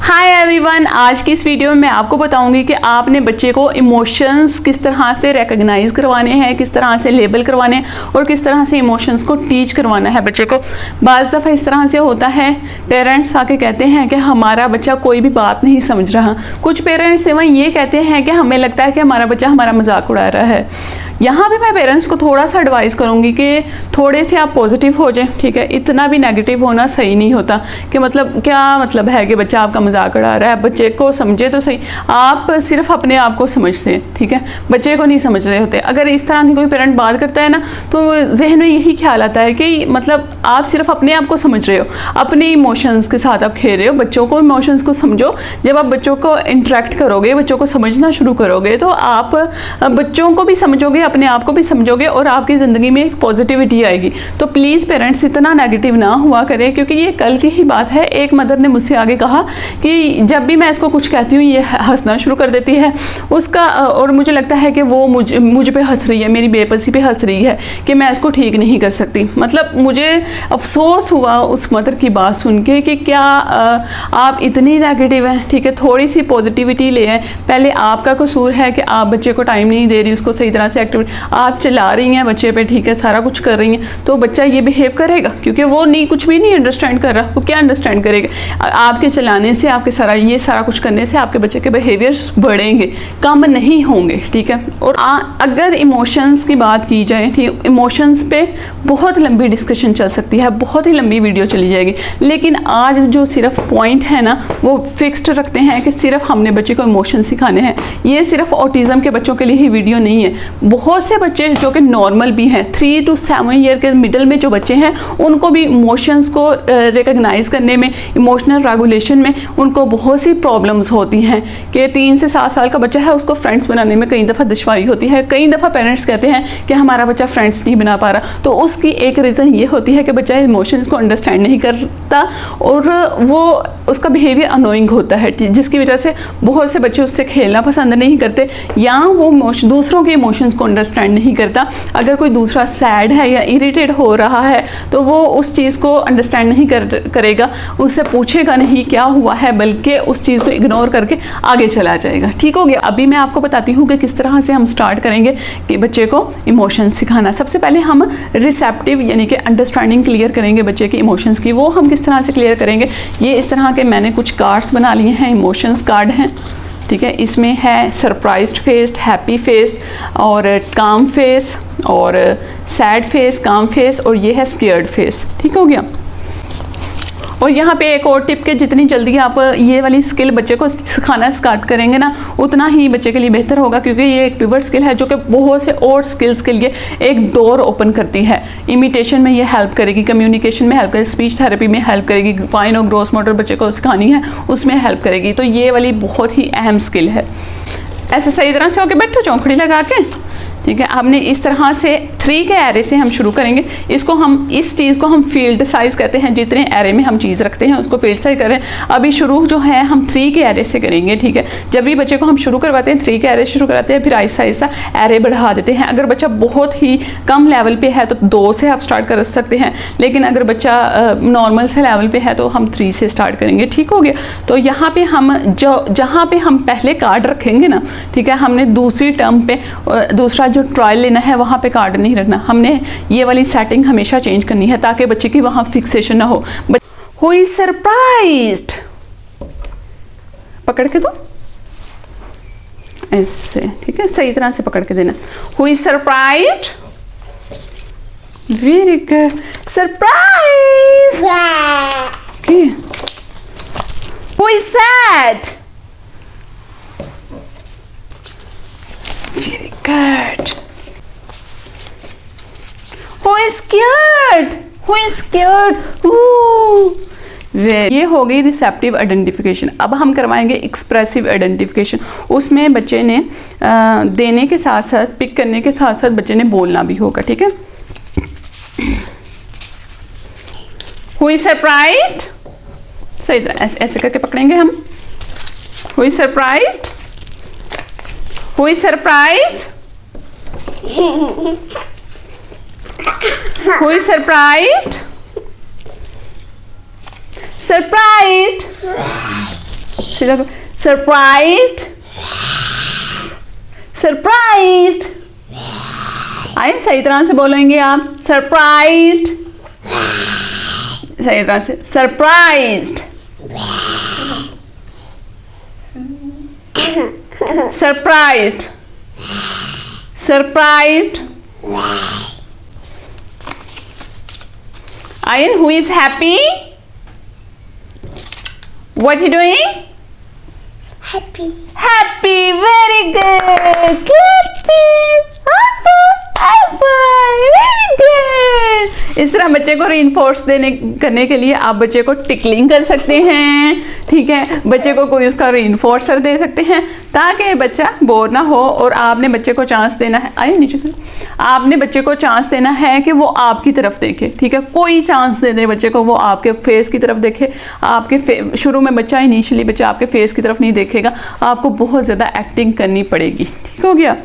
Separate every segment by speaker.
Speaker 1: Hi everyone, आज की इस वीडियो में मैं आपको बताऊंगी कि आपने बच्चे को इमोशंस किस तरह से रिकॉग्नाइज करवाने हैं, किस तरह से लेबल करवाने हैं और किस तरह से इमोशंस को टीच करवाना है बच्चे को। बाज़ दफ़ा इस तरह से होता है, पेरेंट्स आके कहते हैं कि हमारा बच्चा कोई भी बात नहीं समझ रहा। कुछ पेरेंट्स एवं ये कहते हैं कि हमें लगता है कि हमारा बच्चा हमारा मजाक उड़ा रहा है। यहाँ भी मैं पेरेंट्स को थोड़ा सा एडवाइस करूँगी कि थोड़े से आप पॉजिटिव हो जाएं, ठीक है। इतना भी नेगेटिव होना सही नहीं होता कि मतलब क्या मतलब है कि बच्चा आपका मजाक उड़ा रहा है। बच्चे को समझे तो सही, आप सिर्फ अपने आप को समझते हैं, ठीक है, बच्चे को नहीं समझ रहे होते। अगर इस तरह की कोई पेरेंट बात करता है ना, तो जहन में यही ख्याल आता है कि मतलब आप सिर्फ अपने आप को समझ रहे हो, अपने इमोशंस के साथ आप खेल रहे हो। बच्चों को इमोशंस को समझो। जब आप बच्चों को इंटरेक्ट करोगे, बच्चों को समझना शुरू करोगे, तो आप बच्चों को भी समझोगे, अपने आप को भी समझोगे और आपकी ज़िंदगी में एक पॉजिटिविटी आएगी। तो प्लीज़ पेरेंट्स इतना नेगेटिव ना हुआ करें, क्योंकि ये कल की ही बात है। एक मदर ने मुझसे आगे कहा कि जब भी मैं इसको कुछ कहती हूँ ये हंसना शुरू कर देती है उसका, और मुझे लगता है कि वो मुझ पे हंस रही है, मेरी बेबसी पे हंस रही है कि मैं इसको ठीक नहीं कर सकती। मतलब मुझे अफसोस हुआ उस मदर की बात सुन के कि क्या आप इतनी नेगेटिव हैं, ठीक है। थोड़ी सी पॉजिटिविटी ले आए। पहले आपका कसूर है कि आप बच्चे को टाइम नहीं दे रही, उसको सही तरह से एक्टिविटी आप चला रही हैं बच्चे पे, ठीक है, सारा कुछ कर रही हैं, तो बच्चा ये बिहेव करेगा क्योंकि वो नहीं कुछ भी नहीं अंडरस्टैंड कर रहा। वो क्या अंडरस्टैंड करेगा? आपके चलाने से, आपके सारा कुछ करने से आपके बच्चे के बिहेवियर्स बढ़ेंगे, कम नहीं होंगे, ठीक है। और अगर इमोशंस की बात की जाए, ठीक, इमोशंस पे बहुत लंबी डिस्कशन चल सकती है, बहुत ही लंबी वीडियो चली जाएगी, लेकिन आज जो सिर्फ पॉइंट है ना वो फिक्स्ड रखते हैं कि सिर्फ हमने बच्चे को इमोशन सिखाने हैं। ये सिर्फ ऑटिज्म के बच्चों के लिए ही वीडियो नहीं है। बहुत से बच्चे जो कि नॉर्मल भी हैं, 3 to 7 ईयर के मिडिल में जो बच्चे हैं, उनको भी इमोशंस को रिकॉग्नाइज करने में, इमोशनल रेगुलेशन में उनको बहुत सी प्रॉब्लम्स होती हैं कि 3 से 7 साल का बच्चा है, उसको फ्रेंड्स बनाने में कई दफ़ा दुश्वारी होती है। कई दफ़ा पेरेंट्स कहते हैं कि हमारा बच्चा फ्रेंड्स नहीं बना पा रहा, तो उसकी एक रीज़न ये होती है कि बच्चा इमोशंस को अंडरस्टैंड नहीं करता और वो उसका बिहेवियर अनोइंग होता है, जिसकी वजह से बहुत से बच्चे उससे खेलना पसंद नहीं करते या वो दूसरों के इमोशंस को अंडरस्टैंड नहीं करता। अगर कोई दूसरा सैड है या इरिटेट हो रहा है तो वो उस चीज़ को अंडरस्टैंड नहीं करेगा, उससे पूछेगा नहीं क्या हुआ है, बल्कि उस चीज़ को इग्नोर करके आगे चला जाएगा। ठीक हो गया। अभी मैं आपको बताती हूँ कि किस तरह से हम स्टार्ट करेंगे कि बच्चे को इमोशंस सिखाना। सबसे पहले हम रिसेप्टिव यानी कि अंडरस्टैंडिंग क्लियर करेंगे बच्चे के इमोशंस की। वो हम किस तरह से क्लियर करेंगे? ये इस तरह के मैंने कुछ कार्ड्स बना लिए हैं, इमोशंस कार्ड हैं, ठीक है। इसमें है सरप्राइज्ड फेस, हैप्पी फेस और काम फेस और सैड फेस, काम फेस और ये है स्केयर्ड फेस। ठीक हो गया। और यहाँ पे एक और टिप के जितनी जल्दी आप ये वाली स्किल बच्चे को सिखाना स्टार्ट करेंगे ना, उतना ही बच्चे के लिए बेहतर होगा, क्योंकि ये एक पिवट स्किल है जो कि बहुत से और स्किल्स के लिए एक डोर ओपन करती है। इमिटेशन में ये हेल्प करेगी, कम्युनिकेशन में हेल्प करेगी, स्पीच थेरेपी में हेल्प करेगी, फाइन और ग्रॉस मोटर बच्चे को सिखानी है उसमें हेल्प करेगी। तो ये वाली बहुत ही अहम स्किल है। ऐसे सही तरह से होके बैठो चौंकड़ी लगा के, ठीक है। हमने इस तरह से 3 के एरे से हम शुरू करेंगे। इसको हम, इस चीज़ को हम फील्ड साइज कहते हैं। जितने एरे में हम चीज़ रखते हैं उसको फील्ड साइज करें। अभी शुरू जो है हम 3 के एरे से करेंगे, ठीक है। जब भी बच्चे को हम शुरू करवाते हैं 3 के एरे शुरू कराते हैं, फिर आहिस्ता आहिस्ता एरे बढ़ा देते हैं। अगर बच्चा बहुत ही कम लेवल पे है तो 2 से आप स्टार्ट कर सकते हैं, लेकिन अगर बच्चा नॉर्मल से लेवल पे है तो हम 3 से स्टार्ट करेंगे। ठीक हो गया। तो यहाँ पे हम जहाँ पे हम पहले कार्ड रखेंगे ना, ठीक है, हमने दूसरी टर्म पे दूसरा जो ट्रायल लेना है वहाँ पे कार्ड नहीं रखना। हमने ये वाली सेटिंग हमेशा चेंज करनी है ताकि बच्चे की वहाँ फिक्सेशन ना हो। हु इज सरप्राइज्ड, पकड़ के दो ऐसे, ठीक है, सही तरह से पकड़ के देना। Who is surprised, very good, surprise. Okay. Who is sad, very good. Who is scared? Who is scared? ये हो गई रिसेप्टिव आइडेंटिफिकेशन। अब हम करवाएंगे एक्सप्रेसिव आइडेंटिफिकेशन। उसमें बच्चे ने देने के साथ साथ, पिक करने के साथ साथ बच्चे ने बोलना भी होगा, ठीक है। Who is surprised? सही तरह ऐसे करके पकड़ेंगे हम। Who is surprised? Who is surprised? Who is surprised? Surprised. Surprised, surprised. आए सही तरह से बोलेंगे आप, सरप्राइज्ड, सही तरह से, surprised, surprised, surprised. Ayan, who is happy? What he doing?
Speaker 2: Happy.
Speaker 1: Happy, very good. Clapping. High five. Very good. इस तरह बच्चे को रीइंफोर्स करने के लिए आप बच्चे को टिकलिंग कर सकते हैं, ठीक है। बच्चे को कोई उसका रीइंफोर्सर दे सकते हैं ताकि बच्चा बोर ना हो। और आपने बच्चे को चांस देना है, आइए नीचे कर, आपने बच्चे को चांस देना है कि वो आपकी तरफ देखे, ठीक है। कोई चांस दे दे बच्चे को, वो आपके फेस की तरफ देखे। आपके शुरू में बच्चा इनिशियली बच्चा आपके फेस की तरफ नहीं देखेगा, आपको बहुत ज़्यादा एक्टिंग करनी पड़ेगी, ठीक हो गया।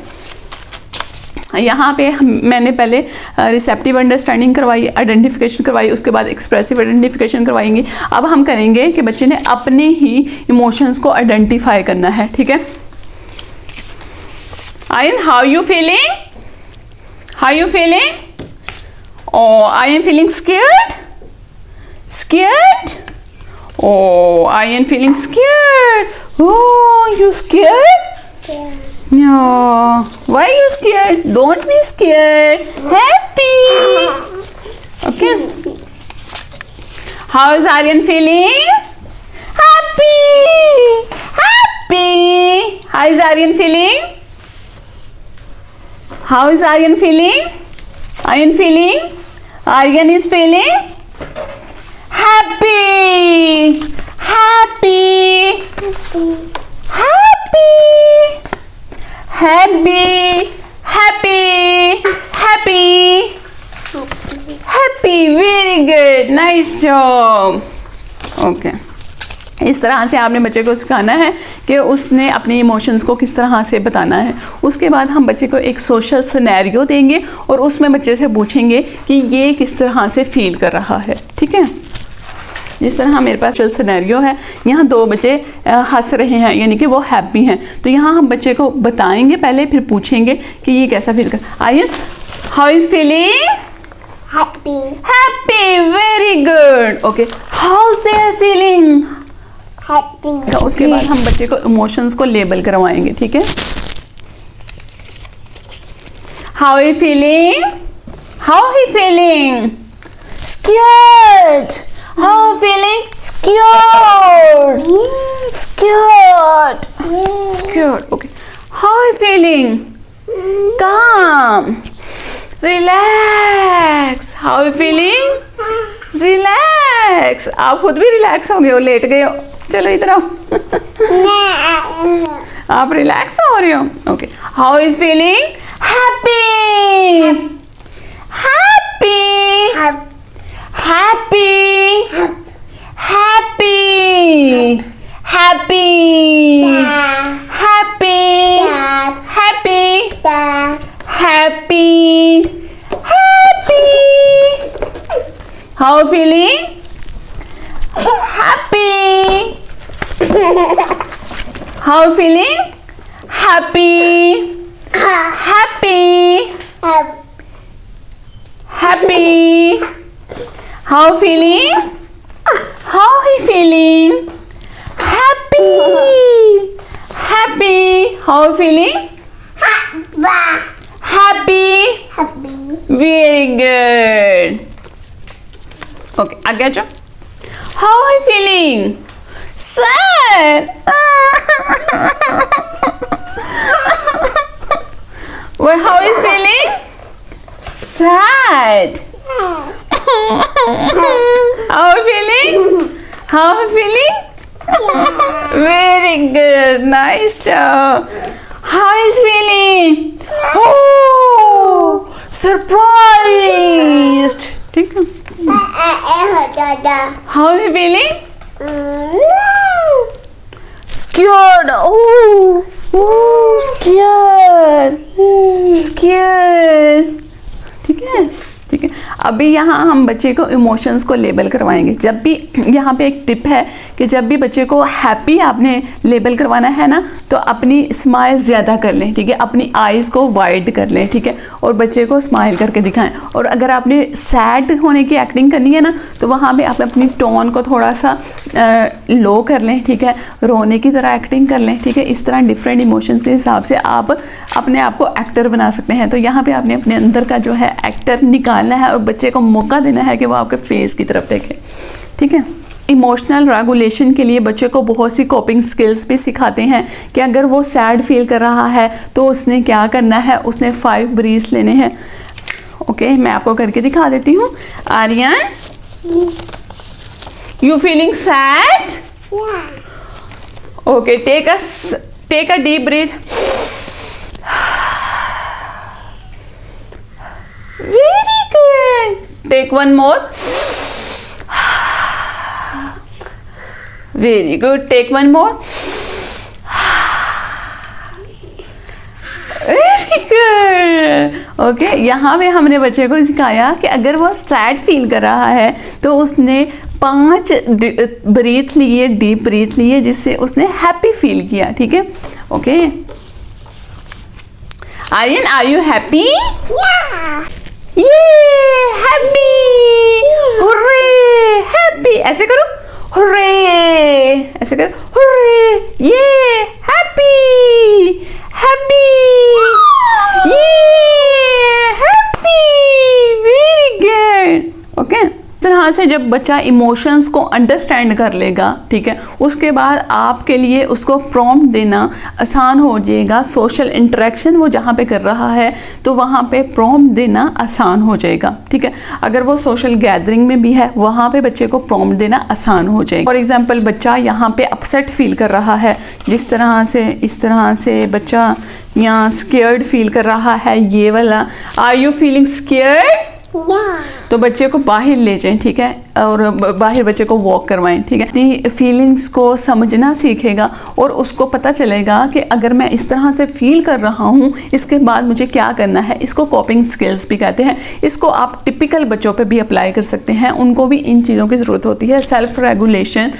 Speaker 1: यहाँ पे मैंने पहले रिसेप्टिव अंडरस्टैंडिंग करवाई, आइडेंटिफिकेशन करवाई, उसके बाद एक्सप्रेसिव आइडेंटिफिकेशन करवाएंगे। अब हम करेंगे कि बच्चे ने अपने ही इमोशंस को आइडेंटिफाई करना है, ठीक है। Ion, how you feeling? How you feeling? Oh, I am feeling scared. Scared? Oh, I am feeling scared. Oh, you scared?
Speaker 2: Yeah.
Speaker 1: No. Why you scared? Don't be scared. Happy. Okay. How is Aryan feeling? Happy. Happy. How is Aryan feeling? How is Aryan feeling? Aryan feeling? Aryan is feeling happy. Happy. Happy. Happy. Happy. Happy. Happy. Very good. Nice job. Okay. इस तरह से आपने बच्चे को सिखाना है कि उसने अपने इमोशंस को किस तरह से बताना है। उसके बाद हम बच्चे को एक सोशल सिनेरियो देंगे और उसमें बच्चे से पूछेंगे कि ये किस तरह से फील कर रहा है, ठीक है। जिस तरह मेरे पास सोशल सिनेरियो है, यहाँ दो बच्चे हंस रहे हैं, यानी कि वो हैप्पी हैं, तो यहाँ हम बच्चे को बताएंगे पहले, फिर पूछेंगे कि ये कैसा फील कर। आइए, how is feeling?
Speaker 2: Happy.
Speaker 1: Happy, very good. Okay, how is there feeling?
Speaker 2: Happy.
Speaker 1: तो उसके बाद हम बच्चे को इमोशंस को लेबल करवाएंगे, ठीक है। How he feeling? How he feeling? Scared. How feeling? Scared. Scared. Scared. Okay, how he feeling? Calm. Relax. How he feeling? Relax. आप खुद भी रिलैक्स हो गए हो, लेट गए हो, चलो इधर आओ। आप रिलैक्स हो रहे हो। Okay, how is feeling? Happy. Happy. Happy. Happy. Happy. Happy. Happy. Happy. Happy. How feeling? Happy. How feeling? Happy. Happy. Happy. How feeling? How he feeling? Happy. Happy. How feeling? Happy. Very good. Okay, आगे जाओ। How are you feeling? Sad. Well, how is feeling? Sad. How are you feeling? How are you feeling? Very good. Nice job. How is feeling? Oh, surprised. ठीक है। How are you feeling? Scared. Oh, scared. Scared. ठीक है, ठीक है। अभी यहाँ हम बच्चे को इमोशंस को लेबल करवाएंगे। जब भी यहाँ पे एक टिप है कि जब भी बच्चे को हैप्पी आपने लेबल करवाना है ना, तो अपनी स्माइल ज़्यादा कर लें, ठीक है, अपनी आइज़ को वाइड कर लें, ठीक है, और बच्चे को स्माइल करके दिखाएं। और अगर आपने सैड होने की एक्टिंग करनी है ना, तो वहाँ पे आप अपनी टोन को थोड़ा सा लो कर लें, ठीक है, रोने की तरह एक्टिंग कर लें, ठीक है। इस तरह डिफरेंट इमोशंस के हिसाब से आप अपने आप को एक्टर बना सकते हैं। तो यहाँ पे आपने अपने अंदर का जो है एक्टर निकालना है और बच्चे को मौका देना है कि वो आपके फेस की तरफ देखे, ठीक है। इमोशनल रेगुलेशन के लिए बच्चे को बहुत सी कोपिंग स्किल्स भी सिखाते हैं कि अगर वो सैड फील कर रहा है तो उसने क्या करना है, उसने 5 ब्रीथ्स लेने हैं। ओके, मैं आपको करके दिखा देती हूँ। Aryan, you feeling sad? Okay, take a deep breath. Very good, take one more. Very good, take one more. Very good. Okay, यहाँ पे हमने बच्चे को सिखाया कि अगर वो सैड फील कर रहा है तो उसने 5 ब्रीथ लिए, डीप ब्रीथ लिए, जिससे उसने हैप्पी फील किया, ठीक है। Okay, Aryan, are you happy? ये हैप्पी, हुर्रे, हैप्पी, ऐसे करो, हुर्रे, ऐसे करो, हुर्रे, ये हैप्पी, हैप्पी, ये हैप्पी, वेरी गुड। ओके, इस तरह से जब बच्चा इमोशंस को अंडरस्टैंड कर लेगा, ठीक है, उसके बाद आपके लिए उसको प्रॉम्प्ट देना आसान हो जाएगा। सोशल इंटरेक्शन वो जहाँ पे कर रहा है तो वहाँ पे प्रॉम्प्ट देना आसान हो जाएगा, ठीक है। अगर वो सोशल गैदरिंग में भी है, वहाँ पे बच्चे को प्रॉम्प्ट देना आसान हो जाएगा। फॉर एग्जांपल, बच्चा यहाँ पे अपसेट फील कर रहा है, जिस तरह से, इस तरह से बच्चा यहाँ स्केयर्ड फील कर रहा है, ये वाला, आर यू फीलिंग स्केयर्ड? तो बच्चे को बाहर ले जाएं, ठीक है, और बाहर बच्चे को वॉक करवाएं, ठीक है। अपनी फीलिंग्स को समझना सीखेगा और उसको पता चलेगा कि अगर मैं इस तरह से फील कर रहा हूँ, इसके बाद मुझे क्या करना है। इसको कोपिंग स्किल्स भी कहते हैं। इसको आप टिपिकल बच्चों पे भी अप्लाई कर सकते हैं, उनको भी इन चीज़ों की ज़रूरत होती है। सेल्फ रेगुलेशन,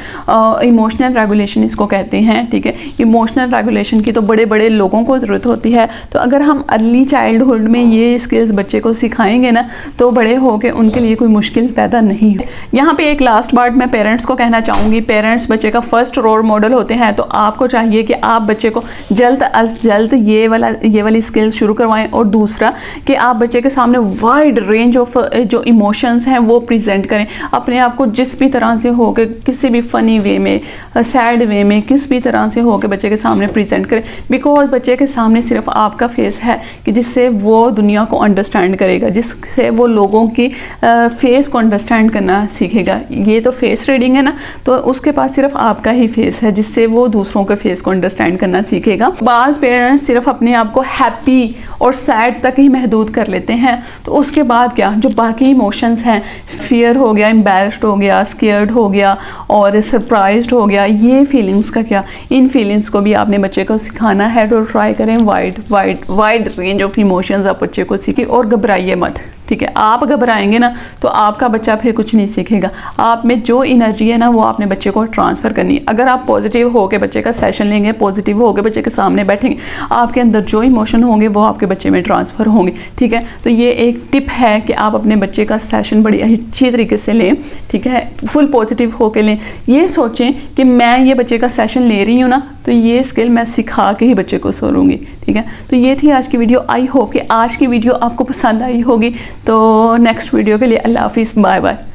Speaker 1: इमोशनल रेगुलेशन इसको कहते हैं, ठीक है। इमोशनल रेगुलेशन की तो बड़े बड़े लोगों को ज़रूरत होती है। तो अगर हम अर्ली चाइल्डहुड में ये स्किल्स बच्चे को सिखाएंगे ना, तो बड़े होके उनके लिए कोई मुश्किल पैदा नहीं हो। यहाँ पे एक लास्ट बात मैं पेरेंट्स को कहना चाहूँगी। पेरेंट्स बच्चे का फर्स्ट रोल मॉडल होते हैं, तो आपको चाहिए कि आप बच्चे को जल्द अज जल्द ये वाली स्किल्स शुरू करवाएं। और दूसरा कि आप बच्चे के सामने वाइड रेंज ऑफ जो इमोशंस हैं वो प्रेजेंट करें। अपने आप को जिस भी तरह से हो के, किसी भी फ़नी वे में, सैड वे में, किस भी तरह से हो के बच्चे के सामने प्रेजेंट करें। बिकॉज बच्चे के सामने सिर्फ आपका फेस है कि जिससे वो दुनिया को अंडरस्टैंड करेगा, जिससे वो लोगों की फेस को अंडरस्टैंड करना सीखेगा। ये तो फेस रीडिंग है ना, तो उसके पास सिर्फ आपका ही फेस है, जिससे वो दूसरों के फेस को अंडरस्टैंड करना सीखेगा। बाज़ पेरेंट्स सिर्फ अपने आप को हैप्पी और सैड तक ही महदूद कर लेते हैं, तो उसके बाद क्या, जो बाकी इमोशंस हैं, फियर हो गया, एम्बैरेस्ड हो गया, स्केयर्ड हो गया और सरप्राइज्ड हो गया, ये फीलिंग्स का क्या, इन फीलिंग्स को भी आपने बच्चे को सिखाना है। तो ट्राई करें वाइड रेंज ऑफ इमोशंस आप बच्चे को सीखें और घबराइए मत, ठीक है। आप घबराएंगे ना तो आपका बच्चा फिर कुछ नहीं सीखेगा। आप में जो एनर्जी है ना, वो आपने बच्चे को ट्रांसफ़र करनी है। अगर आप पॉजिटिव होकर बच्चे का सेशन लेंगे, पॉजिटिव होकर बच्चे के सामने बैठेंगे, आपके अंदर जो इमोशन होंगे वो आपके बच्चे में ट्रांसफ़र होंगे, ठीक है। तो ये एक टिप है कि आप अपने बच्चे का सेशन बड़ी अच्छी तरीके से लें, ठीक है, फुल पॉजिटिव होकर लें। ये सोचें कि मैं ये बच्चे का सेशन ले रही हूँ ना, तो ये स्किल मैं सिखा के ही बच्चे को छोड़ूंगी, ठीक है। तो ये थी आज की वीडियो। आई होप कि आज की वीडियो आपको पसंद आई होगी। तो नेक्स्ट वीडियो के लिए अल्लाह हाफिज़, बाय बाय।